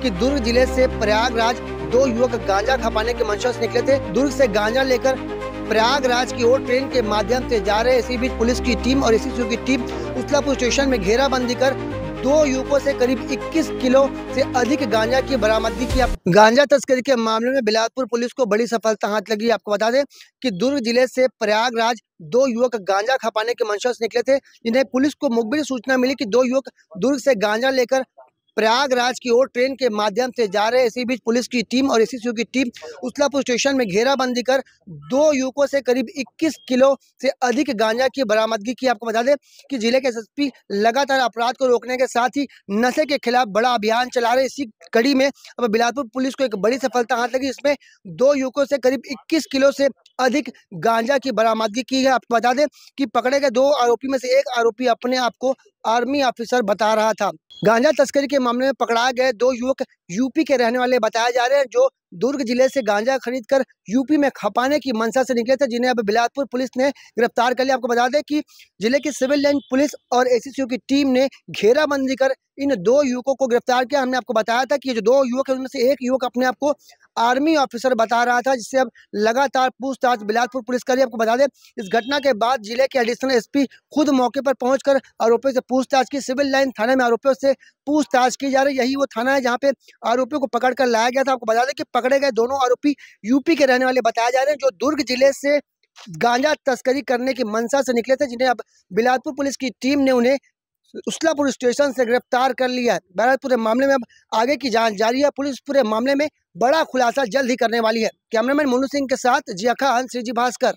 कि दुर्ग जिले से प्रयागराज दो युवक गांजा खपाने के मंशा से निकले थे। दुर्ग से गांजा लेकर प्रयागराज की ओर ट्रेन के माध्यम से जा रहे। इसी बीच पुलिस की टीम और एसीसीओ की टीम उसलापुर स्टेशन में घेराबंदी कर दो युवकों से करीब 21 किलो से अधिक गांजा की बरामदगी की। गांजा तस्करी के मामले में बिलासपुर पुलिस को बड़ी सफलता हाथ लगी। आपको बता दें कि दुर्ग जिले से प्रयागराज दो युवक गांजा खपाने के मंशा से निकले थे, जिन्हें पुलिस को मुखबिर सूचना मिली कि दो युवक दुर्ग से गांजा लेकर प्रयागराज की ओर ट्रेन के माध्यम से जा रहे। इसी बीच पुलिस की टीम और एसीसीओ की टीम उसलापुर स्टेशन में घेराबंदी कर दो युवकों से करीब 21 किलो से अधिक गांजा की बरामदगी की। आपको बता दें कि जिले के एसएसपी लगातार अपराध को रोकने के साथ ही नशे के खिलाफ बड़ा अभियान चला रहे। इसी कड़ी में अब बिलासपुर पुलिस को एक बड़ी सफलता हाथ लगी। इसमें दो युवकों से करीब 21 किलो से अधिक गांजा की बरामदगी की है। आपको बता दें कि पकड़े गए दो आरोपी में से एक आरोपी अपने आप को आर्मी ऑफिसर बता रहा था। गांजा तस्करी के मामले में पकड़ाए गए दो युवक यूपी के रहने वाले बताए जा रहे हैं, जो दुर्ग जिले से गांजा खरीदकर यूपी में खपाने की मंशा से निकले थे, जिन्हें अब बिलासपुर पुलिस ने गिरफ्तार कर लिया। आपको बता दें कि जिले की सिविल लाइन पुलिस और एसीसीओ की टीम ने घेराबंदी कर इन दो युवकों को गिरफ्तार किया। हमने आपको बताया था कि ये जो दो युवक है उनमें से एक युवक अपने आप को आर्मी ऑफिसर बता रहा था, जिससे अब लगातार पूछताछ बिलासपुर पुलिस कर रही है। आपको बता दें इस घटना के बाद जिले के एडिशनल एसपी खुद मौके पर पहुंचकर आरोपियों से पूछताछ की। सिविल लाइन थाने में आरोपियों से पूछताछ की जा रही। यही वो थाना है जहां पे आरोपियों को पकड़ कर लाया गया था। आपको बता दें कि पकड़े गए दोनों आरोपी यूपी के रहने वाले बताए जा रहे हैं, जो दुर्ग जिले से गांजा तस्करी करने की मंशा से निकले थे, जिन्हें अब बिलासपुर पुलिस की टीम ने उन्हें उसलापुर स्टेशन से गिरफ्तार कर लिया है। बहरहाल पूरे मामले में अब आगे की जांच जारी है। पुलिस पूरे मामले में बड़ा खुलासा जल्द ही करने वाली है। कैमरामैन मोनू सिंह के साथ जिया खान, श्रीजी भास्कर।